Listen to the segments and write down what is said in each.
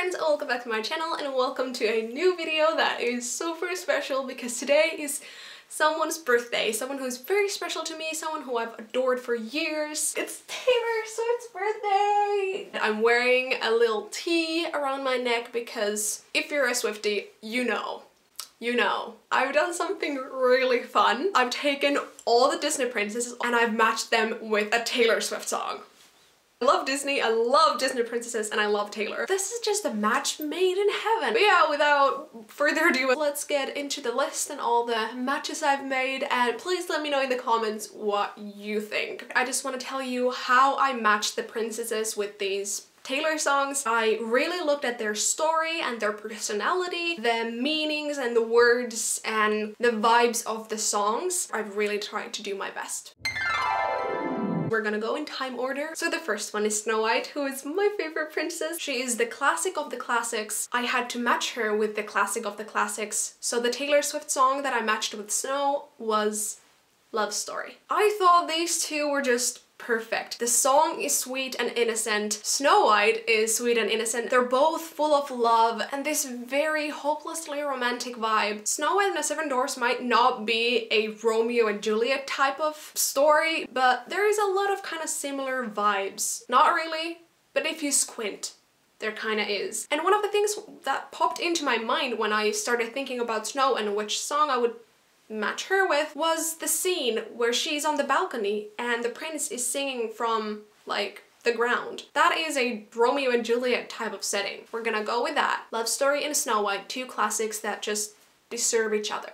friends, welcome back to my channel and welcome to a new video that is super special because today is someone's birthday, someone who's very special to me, someone who I've adored for years. It's Taylor Swift's birthday! I'm wearing a little T around my neck because if you're a Swiftie, you know. I've done something really fun. I've taken all the Disney princesses and I've matched them with a Taylor Swift song. I love Disney, I love Disney princesses, and I love Taylor. This is just a match made in heaven. But yeah, without further ado, let's get into the list and all the matches I've made, and please let me know in the comments what you think. I just want to tell you how I matched the princesses with these Taylor songs. I really looked at their story and their personality, the meanings and the words and the vibes of the songs. I've really tried to do my best. We're gonna go in time order. So the first one is Snow White, who is my favorite princess. She is the classic of the classics. I had to match her with the classic of the classics. So the Taylor Swift song that I matched with Snow was Love Story. I thought these two were just perfect. The song is sweet and innocent. Snow White is sweet and innocent. They're both full of love and this very hopelessly romantic vibe. Snow White and the Seven Dwarfs might not be a Romeo and Juliet type of story, but there is a lot of kind of similar vibes. Not really, but if you squint, there kind of is. And one of the things that popped into my mind when I started thinking about Snow and which song I would match her with was the scene where she's on the balcony and the prince is singing from like the ground. That is a Romeo and Juliet type of setting. We're gonna go with that. Love Story and Snow White, two classics that just deserve each other.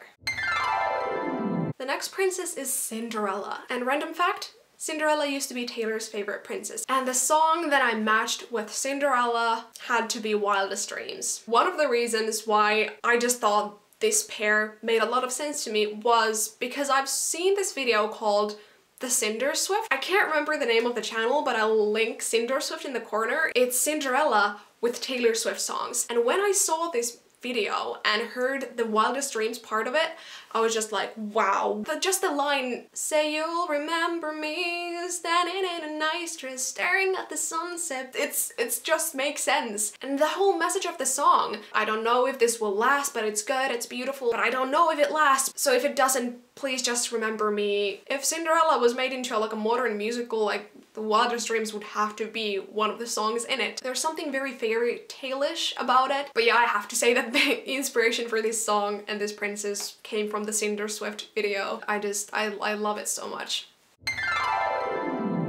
The next princess is Cinderella. And random fact, Cinderella used to be Taylor's favorite princess. And the song that I matched with Cinderella had to be Wildest Dreams. One of the reasons why I just thought this pair made a lot of sense to me was because I've seen this video called The Cinder Swift. I can't remember the name of the channel, but I'll link Cinder Swift in the corner. It's Cinderella with Taylor Swift songs. And when I saw this video and heard the Wildest Dreams part of it, I was just like, wow. Just the line, say you'll remember me standing in a nice dress staring at the sunset. It's just makes sense. And the whole message of the song, I don't know if this will last, but it's good, it's beautiful, but I don't know if it lasts. So if it doesn't, please just remember me. If Cinderella was made into like a modern musical, like the Wildest Dreams would have to be one of the songs in it. There's something very fairy tale-ish about it. But yeah, I have to say that the inspiration for this song and this princess came from the Cinder Swift video. I love it so much.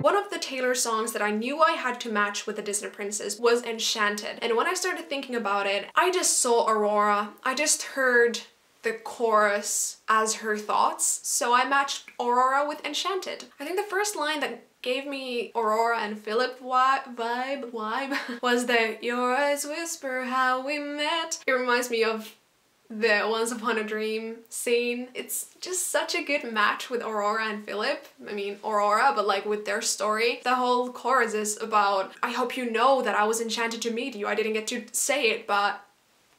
One of the Taylor songs that I knew I had to match with the Disney princess was Enchanted. And when I started thinking about it, I just saw Aurora. I just heard the chorus as her thoughts. So I matched Aurora with Enchanted. I think the first line that gave me Aurora and Philip vibe was the "Your eyes whisper how we met." It reminds me of the Once Upon a Dream scene. It's just such a good match with Aurora and Philip. I mean Aurora, but like with their story. The whole chorus is about, I hope you know that I was enchanted to meet you. I didn't get to say it, but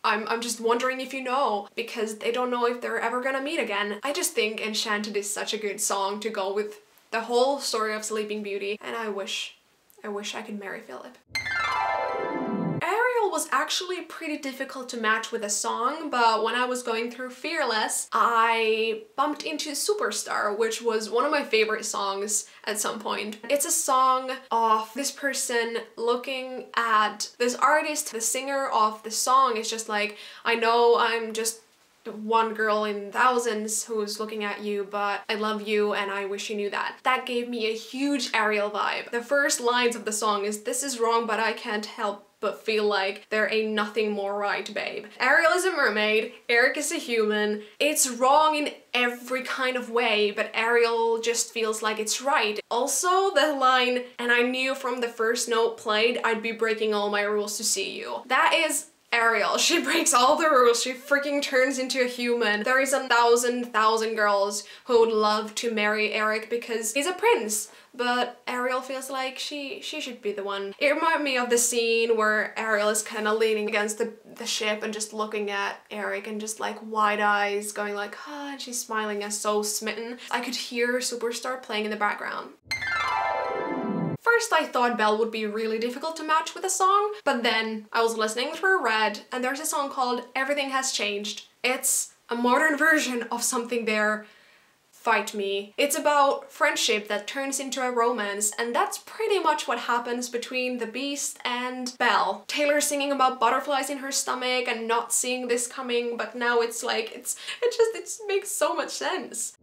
I'm just wondering if you know, because they don't know if they're ever gonna meet again. I just think Enchanted is such a good song to go with the whole story of Sleeping Beauty, and I wish I could marry Philip. Ariel was actually pretty difficult to match with a song, but when I was going through Fearless, I bumped into Superstar, which was one of my favorite songs at some point. It's a song of this person looking at this artist. The singer of the song is just like, I know I'm just one girl in thousands who's looking at you, but I love you and I wish you knew that. That gave me a huge Ariel vibe. The first lines of the song is, this is wrong, but I can't help but feel like there ain't nothing more right, babe. Ariel is a mermaid, Eric is a human. It's wrong in every kind of way, but Ariel just feels like it's right. Also, the line, and I knew from the first note played, I'd be breaking all my rules to see you. That is Ariel. She breaks all the rules. She freaking turns into a human. There is a thousand girls who would love to marry Eric because he's a prince, but Ariel feels like she should be the one. It reminded me of the scene where Ariel is kind of leaning against the ship and just looking at Eric and just like wide eyes going like, ah, and she's smiling and so smitten. I could hear Superstar playing in the background. first I thought Belle would be really difficult to match with a song, but then I was listening through Red and there's a song called Everything Has Changed. It's a modern version of Something There, Fight Me. It's about friendship that turns into a romance, and that's pretty much what happens between the Beast and Belle. Taylor singing about butterflies in her stomach and not seeing this coming, but now it's like, it makes so much sense.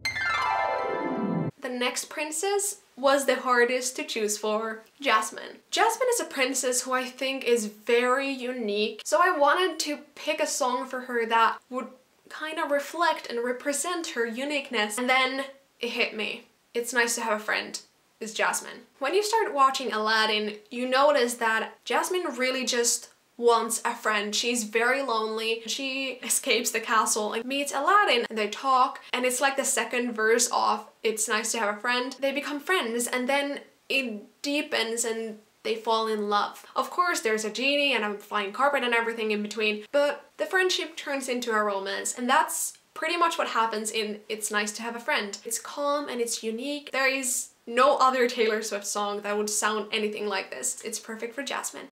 The next princess was the hardest to choose for, Jasmine. Jasmine is a princess who I think is very unique, so I wanted to pick a song for her that would kind of reflect and represent her uniqueness. And then it hit me. It's Nice to Have a Friend is Jasmine. When you start watching Aladdin, you notice that Jasmine really just wants a friend. She's very lonely. She escapes the castle and meets Aladdin and they talk, and it's like the second verse of It's Nice to Have a Friend. They become friends and then it deepens and they fall in love. Of course, there's a genie and a flying carpet and everything in between, but the friendship turns into a romance, and that's pretty much what happens in It's Nice to Have a Friend. It's calm and it's unique. There is no other Taylor Swift song that would sound anything like this. It's perfect for Jasmine.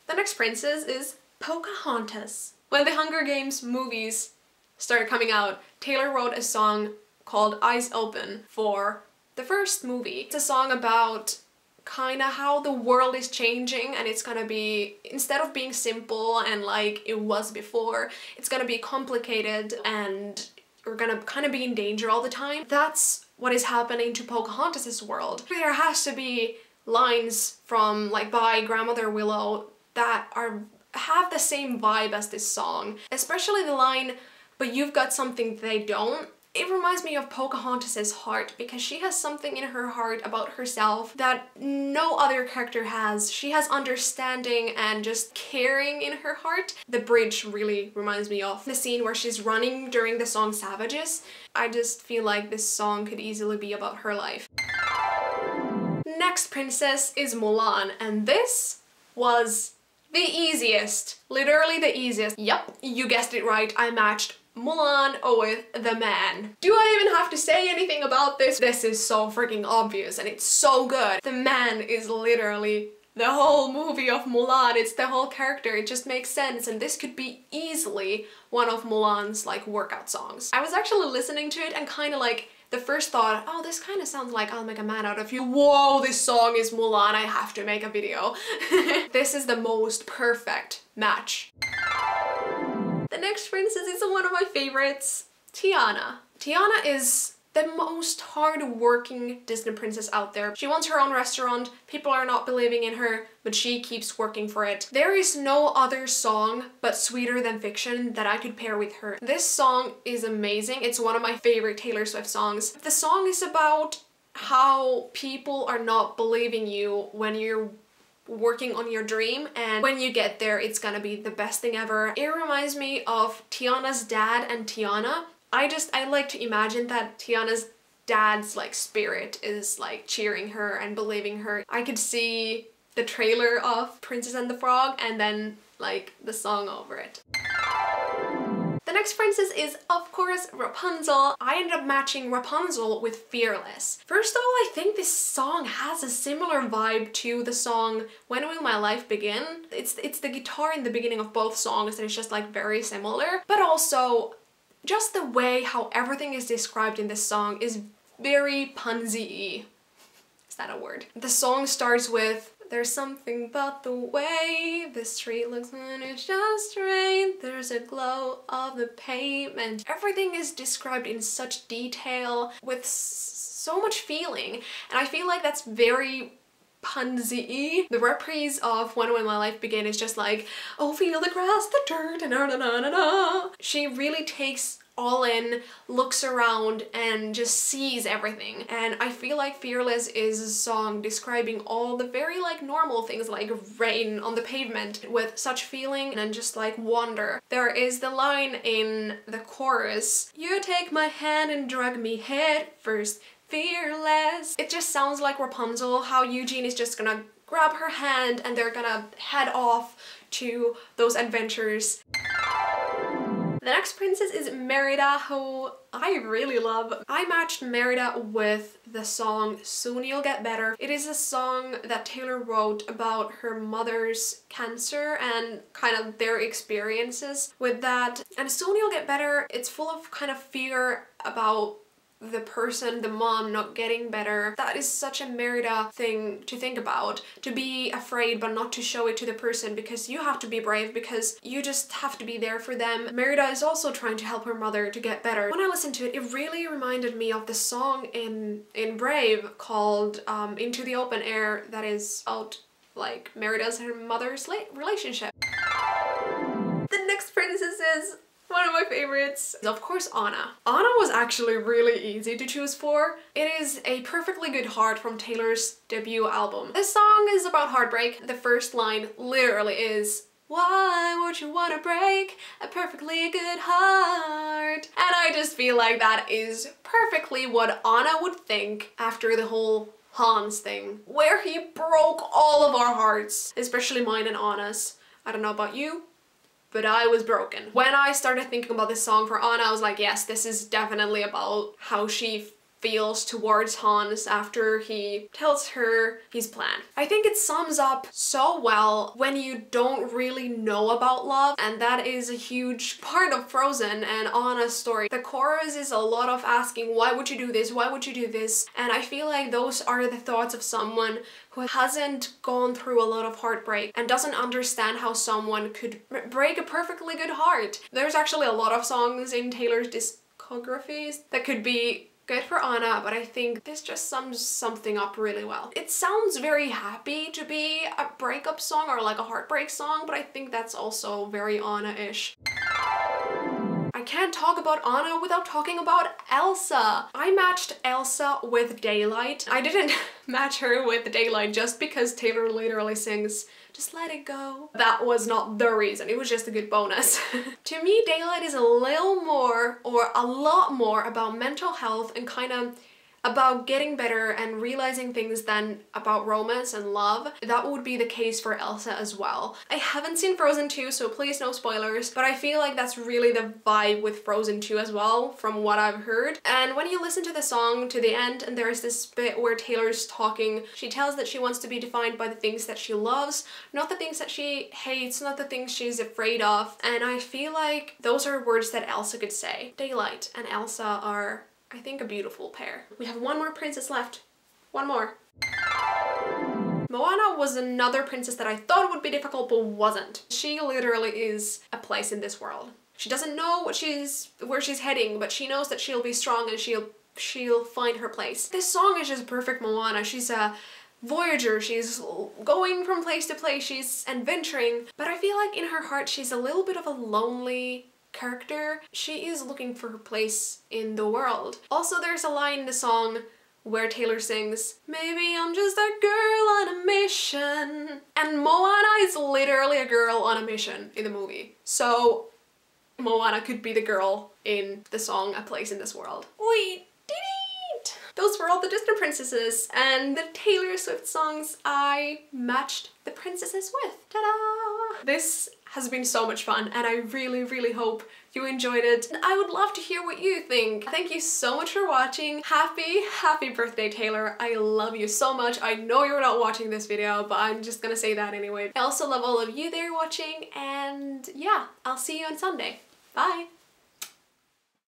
The next princess is Pocahontas. When the Hunger Games movies started coming out, Taylor wrote a song called Eyes Open for the first movie. It's a song about kind of how the world is changing, and it's gonna be, instead of being simple and like it was before, it's gonna be complicated and we're gonna kind of be in danger all the time. That's what is happening to Pocahontas' world. There has to be lines from like by Grandmother Willow that have the same vibe as this song, especially the line, "But you've got something they don't." It reminds me of Pocahontas' heart, because she has something in her heart about herself that no other character has. She has understanding and just caring in her heart. The bridge really reminds me of the scene where she's running during the song Savages. I just feel like this song could easily be about her life. Next princess is Mulan, and this was the easiest. Literally the easiest. Yup, you guessed it right. I matched Mulan with the man. Do I even have to say anything about this? This is so freaking obvious and it's so good. The man is literally the whole movie of Mulan. It's the whole character. It just makes sense, and this could be easily one of Mulan's like workout songs. I was actually listening to it and kind of like the first thought, oh, this kind of sounds like I'll Make a Man Out of You. Whoa, this song is Mulan. I have to make a video. This is the most perfect match. The next princess is one of my favorites, Tiana. Tiana is the most hard-working Disney princess out there. She wants her own restaurant, people are not believing in her, but she keeps working for it. There is no other song but Sweeter Than Fiction that I could pair with her. This song is amazing. It's one of my favorite Taylor Swift songs. The song is about how people are not believing you when you're working on your dream, and when you get there it's gonna be the best thing ever. It reminds me of Tiana's dad and Tiana. I like to imagine that Tiana's dad's like spirit is like cheering her and believing her. I could see the trailer of Princess and the Frog and then like the song over it. The next princess is, of course, Rapunzel. I ended up matching Rapunzel with Fearless. First of all, I think this song has a similar vibe to the song When Will My Life Begin? It's the guitar in the beginning of both songs that is just like very similar, but also just the way how everything is described in this song is very punsy-y. Is that a word? The song starts with, "There's something about the way the street looks when it's just rain. There's a glow of the pavement." Everything is described in such detail with so much feeling, and I feel like that's very punsy-y. The reprise of When Will My Life Begin is just like, "Oh, feel the grass, the dirt, and na na na na na." She really takes all in, looks around, and just sees everything. And I feel like Fearless is a song describing all the very like normal things like rain on the pavement with such feeling and just like wonder. There is the line in the chorus, "You take my hand and drag me head first, fearless." It just sounds like Rapunzel, how Eugene is just gonna grab her hand and they're gonna head off to those adventures. The next princess is Merida, who I really love. I matched Merida with the song Soon You'll Get Better. It is a song that Taylor wrote about her mother's cancer and kind of their experiences with that. And Soon You'll Get Better, it's full of kind of fear about the person, the mom, not getting better. That is such a Merida thing to think about. To be afraid but not to show it to the person, because you have to be brave, because you just have to be there for them. Merida is also trying to help her mother to get better. When I listened to it, it really reminded me of the song in Brave called Into the Open Air, that is about like Merida's and her mother's relationship. The next princess is one of my favorites. Of course, Anna. Anna was actually really easy to choose for. It is A Perfectly Good Heart from Taylor's debut album. This song is about heartbreak. The first line literally is, "Why would you want to break a perfectly good heart?" And I just feel like that is perfectly what Anna would think after the whole Hans thing, where he broke all of our hearts, especially mine and Anna's. I don't know about you, but I was broken. When I started thinking about this song for Anna, I was like, yes, this is definitely about how she feels towards Hans after he tells her his plan. I think it sums up so well when you don't really know about love, and that is a huge part of Frozen and Anna's story. The chorus is a lot of asking, why would you do this? Why would you do this? And I feel like those are the thoughts of someone who hasn't gone through a lot of heartbreak and doesn't understand how someone could break a perfectly good heart. There's actually a lot of songs in Taylor's discographies that could be good for Anna, but I think this just sums something up really well. It sounds very happy to be a breakup song or like a heartbreak song, but I think that's also very Anna-ish. I can't talk about Anna without talking about Elsa. I matched Elsa with Daylight. I didn't match her with Daylight just because Taylor literally sings, "Just let it go." That was not the reason, it was just a good bonus. To me, Daylight is a little more, or a lot more, about mental health and kind of about getting better and realizing things than about romance and love. That would be the case for Elsa as well. I haven't seen Frozen 2, so please no spoilers, but I feel like that's really the vibe with Frozen 2 as well, from what I've heard. And when you listen to the song to the end, and there's this bit where Taylor's talking, she tells that she wants to be defined by the things that she loves, not the things that she hates, not the things she's afraid of. And I feel like those are words that Elsa could say. Daylight and Elsa are, I think, a beautiful pair. We have one more princess left. One more. Moana was another princess that I thought would be difficult but wasn't. She literally is a place in this world. She doesn't know where she's heading, but she knows that she'll be strong and she'll find her place. This song is just perfect Moana. She's a voyager, she's going from place to place, she's adventuring, but I feel like in her heart she's a little bit of a lonely character. She is looking for her place in the world. Also, there's a line in the song where Taylor sings, "Maybe I'm just a girl on a mission." And Moana is literally a girl on a mission in the movie. So Moana could be the girl in the song A Place in This World. We did it! Those were all the Disney princesses and the Taylor Swift songs I matched the princesses with. Ta-da! This has been so much fun and I really, really hope you enjoyed it. And I would love to hear what you think. Thank you so much for watching. Happy birthday, Taylor. I love you so much. I know you're not watching this video, but I'm just gonna say that anyway. I also love all of you there watching, and yeah, I'll see you on Sunday. Bye!